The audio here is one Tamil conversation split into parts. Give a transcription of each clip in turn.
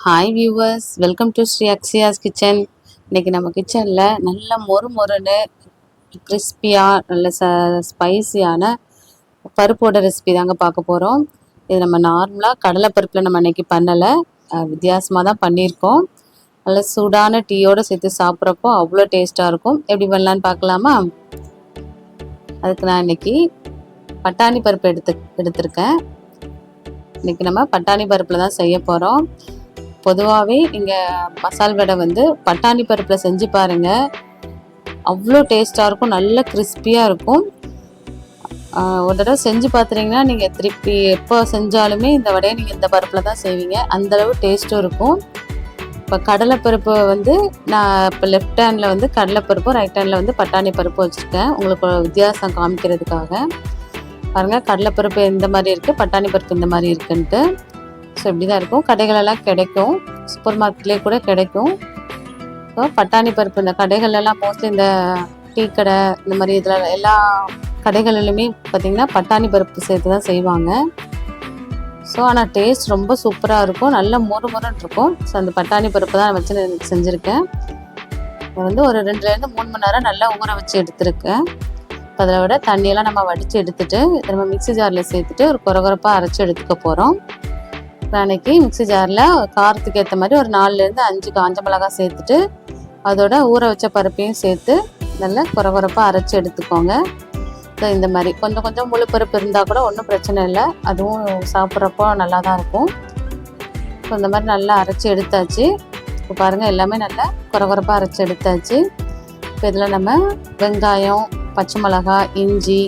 Hi viewers, welcome to Sri Akshaya's kitchen. இன்றைக்கி நம்ம கிச்சனில் நல்ல மொறுன்னு கிறிஸ்பியாக நல்ல ஸ்பைசியான பருப்போட ரெசிபி தாங்க பார்க்க போகிறோம். இது நம்ம நார்மலாக கடலைப்பருப்பில் நம்ம இன்றைக்கி பண்ணலை, வித்தியாசமாக தான் பண்ணியிருக்கோம். நல்ல சூடான டீயோடு சேர்த்து சாப்பிட்றப்போ அவ்வளோ டேஸ்ட்டாக இருக்கும். எப்படி பண்ணலான்னு பார்க்கலாமா? அதுக்கு நான் இன்றைக்கி பட்டாணி பருப்பு எடுத்திருக்கேன். இன்றைக்கி நம்ம பட்டாணி பருப்பில் தான் செய்ய போகிறோம். பொதுவாகவே நீங்கள் மசால் வடை வந்து பட்டாணி பருப்பில் செஞ்சு பாருங்கள், அவ்வளோ டேஸ்ட்டாக இருக்கும், நல்ல கிறிஸ்பியாக இருக்கும். ஒரு தடவை செஞ்சு பார்த்துட்டிங்கன்னா நீங்கள் திருப்பி எப்போ செஞ்சாலுமே இந்த வடையை நீங்கள் இந்த பருப்பில் தான் செய்வீங்க, அந்தளவு டேஸ்ட்டும் இருக்கும். இப்போ கடலைப்பருப்பு வந்து நான் இப்போ லெஃப்ட் ஹேண்டில் வந்து கடலைப்பருப்பும் ரைட் ஹேண்டில் வந்து பட்டாணி பருப்பு வச்சுருக்கேன், உங்களுக்கு வித்தியாசம் காமிக்கிறதுக்காக. பாருங்கள், கடலைப்பருப்பு இந்த மாதிரி இருக்குது, பட்டாணி பருப்பு இந்த மாதிரி இருக்குன்ட்டு. ஸோ இப்படி தான் இருக்கும். கடைகளெல்லாம் கிடைக்கும், சூப்பர் மார்க்கெட்லேயே கூட கிடைக்கும். ஸோ பட்டாணி பருப்பு இந்த கடைகளெல்லாம் மோஸ்ட்லி இந்த டீ கடை இந்த மாதிரி இதில் எல்லா கடைகளிலுமே பார்த்திங்கன்னா பட்டாணி பருப்பு சேர்த்து தான் செய்வாங்க. ஸோ ஆனால் டேஸ்ட் ரொம்ப சூப்பராக இருக்கும், நல்ல மொறுன்னு இருக்கும். ஸோ அந்த பட்டாணி பருப்பு தான் வச்சு செஞ்சுருக்கேன். அதை வந்து ஒரு 2லேருந்து 3 மணி நேரம் நல்லா ஊற வச்சு எடுத்துருக்கேன். இப்போ அதில் விட தண்ணியெல்லாம் நம்ம வடித்து எடுத்துகிட்டு நம்ம மிக்ஸி ஜாரில் சேர்த்துட்டு ஒரு கொரகொரப்பாக அரைச்சி எடுத்துக்க போகிறோம். அன்றைக்கி மிக்ஸி ஜாரில் காரத்துக்கு ஏற்ற மாதிரி ஒரு 4லேருந்து 5 காஞ்ச மிளகாய் சேர்த்துட்டு அதோட ஊற வச்ச பருப்பையும் சேர்த்து நல்லா கொரகொரப்பாக அரைச்சி எடுத்துக்கோங்க. ஸோ இந்த மாதிரி கொஞ்சம் கொஞ்சம் முழு பருப்பு இருந்தால் கூட ஒன்றும் பிரச்சனை இல்லை, அதுவும் சாப்பிட்றப்போ நல்லா தான் இருக்கும். ஸோ இந்த மாதிரி நல்லா அரைச்சி எடுத்தாச்சு. இப்போ பாருங்கள், எல்லாமே நல்லா கொரகொரப்பாக அரைச்சி எடுத்தாச்சு. இப்போ இதில் நம்ம வெங்காயம், பச்சை மிளகாய், இஞ்சி,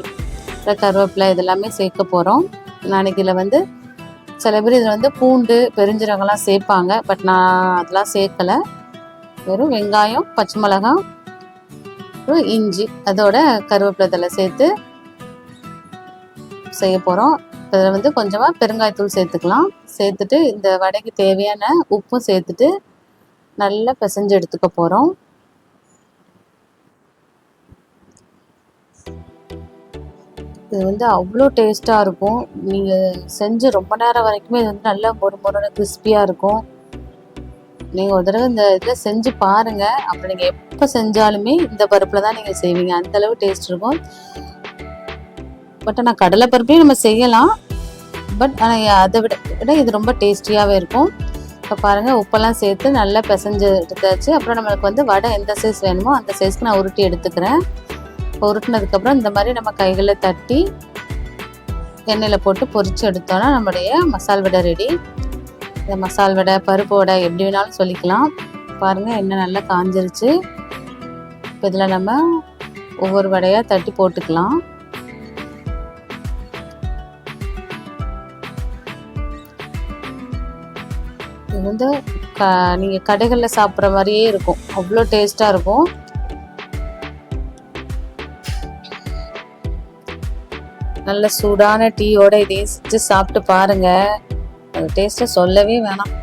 கருவேப்பிலை இதெல்லாமே சேர்க்க போகிறோம். நாளைக்கு இதில் வந்து சில பேர் இதில் வந்து பூண்டு, பெருஞ்சீரகம்லாம் சேர்ப்பாங்க, பட் நான் அதெல்லாம் சேர்க்கலை. வெறும் வெங்காயம், பச்சை மிளகாய், இஞ்சி, அதோட கருவேப்பிலை இதெல்லாம் சேர்த்து செய்ய போகிறோம். இதில் வந்து கொஞ்சமாக பெருங்காயத்தூள் சேர்த்துக்கலாம். சேர்த்துட்டு இந்த வடைக்கு தேவையான உப்பும் சேர்த்துட்டு நல்லா பிசைஞ்சு எடுத்துக்க போகிறோம். இது வந்து அவ்வளோ டேஸ்ட்டாக இருக்கும். நீங்கள் செஞ்சு ரொம்ப நேரம் வரைக்குமே இது வந்து நல்லா மொறுன்னு கிறிஸ்பியாக இருக்கும். நீங்கள் ஒரு தடவை இந்த இதில் செஞ்சு பாருங்கள், அப்புறம் நீங்கள் எப்போ செஞ்சாலுமே இந்த பருப்பில் தான் நீங்கள் செய்வீங்க, அந்தளவு டேஸ்ட் இருக்கும். பட் ஆனால் கடலை பருப்பையும் நம்ம செய்யலாம், பட் ஆனால் அதை விட இது ரொம்ப டேஸ்டியாகவே இருக்கும். இப்போ பாருங்கள், உப்பெல்லாம் சேர்த்து நல்லா பிசைஞ்சு எடுத்தாச்சு. அப்புறம் நம்மளுக்கு வந்து வடை எந்த சைஸ் வேணுமோ அந்த சைஸ்க்கு நான் உருட்டி எடுத்துக்கிறேன். உருட்டினதுக்கப்புறம் இந்த மாதிரி நம்ம கைகளில் தட்டி எண்ணெயில் போட்டு பொரித்து எடுத்தோன்னா நம்மளுடைய மசால் வடை ரெடி. இந்த மசால் வடை, பருப்பு வடை எப்படி வேணாலும் சொல்லிக்கலாம். பாருங்கள், எண்ணெய் நல்லா காஞ்சிருச்சு. இப்போ இதில் நம்ம ஒவ்வொரு வடையாக தட்டி போட்டுக்கலாம். இது வந்து நீங்கள் கடைகளில் சாப்பிட்ற மாதிரியே இருக்கும், அவ்வளோ டேஸ்ட்டாக இருக்கும். நல்ல சூடான டீயோட இதையும் செஞ்சு சாப்பிட்டு பாருங்கள், அது டேஸ்ட்டை சொல்லவே வேணாம்.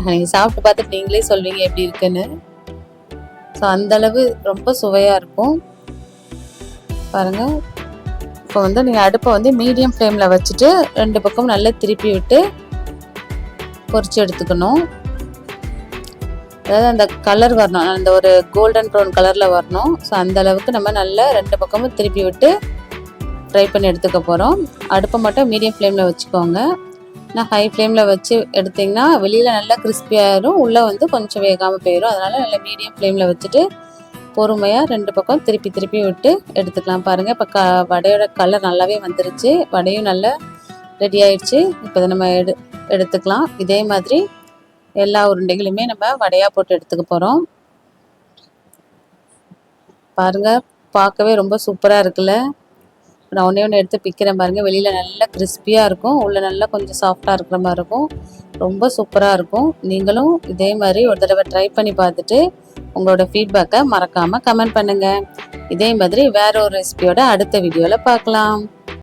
நீங்கள் சாப்பிட்டு பார்த்துட்டு நீங்களே சொல்வீங்க எப்படி இருக்குன்னு. ஸோ அந்தளவு ரொம்ப சுவையாக இருக்கும். பாருங்கள், இப்போ வந்து நீங்கள் அடுப்பை வந்து மீடியம் ஃப்ளேமில் வச்சுட்டு 2 பக்கம் நல்லா திருப்பி விட்டு பொரிச்சு எடுத்துக்கணும். அதாவது அந்த கலர் வரணும், அந்த ஒரு கோல்டன் ப்ரௌன் கலரில் வரணும். ஸோ அந்தளவுக்கு நம்ம நல்லா 2 பக்கமும் திருப்பி விட்டு ஃப்ரை பண்ணி எடுத்துக்க போகிறோம். அடுப்பை மட்டும் மீடியம் ஃப்ளேமில் வச்சுக்கோங்க. நான் ஹை ஃப்ளேமில் வச்சு எடுத்திங்கன்னா வெளியில் நல்லா கிறிஸ்பியாகிடும், உள்ளே வந்து கொஞ்சம் வேகாமல் போயிடும். அதனால் நல்லா மீடியம் ஃப்ளேமில் வச்சுட்டு பொறுமையாக 2 பக்கம் திருப்பி விட்டு எடுத்துக்கலாம். பாருங்கள், இப்போ வடையோட கலர் நல்லாவே வந்துருச்சு, வடையும் நல்லா ரெடி ஆயிடுச்சு. இப்போ இதை நம்ம எடுத்துக்கலாம். இதே மாதிரி எல்லா உருண்டைகளுமே நம்ம வடையாக போட்டு எடுத்துக்க போகிறோம். பாருங்கள், பார்க்கவே ரொம்ப சூப்பராக இருக்குல்ல. நான் ஒன்று எடுத்து பிக்கிறேன் பாருங்கள், வெளியில் நல்லா கிறிஸ்பியாக இருக்கும், உள்ளே நல்லா கொஞ்சம் சாஃப்டாக இருக்கிற மாதிரி இருக்கும், ரொம்ப சூப்பராக இருக்கும். நீங்களும் இதே மாதிரி ஒரு தடவை ட்ரை பண்ணி பார்த்துட்டு உங்களோட ஃபீட்பேக்கை மறக்காமல் கமெண்ட் பண்ணுங்கள். இதே மாதிரி வேற ஒரு ரெசிபியோட அடுத்த வீடியோவில் பார்க்கலாம்.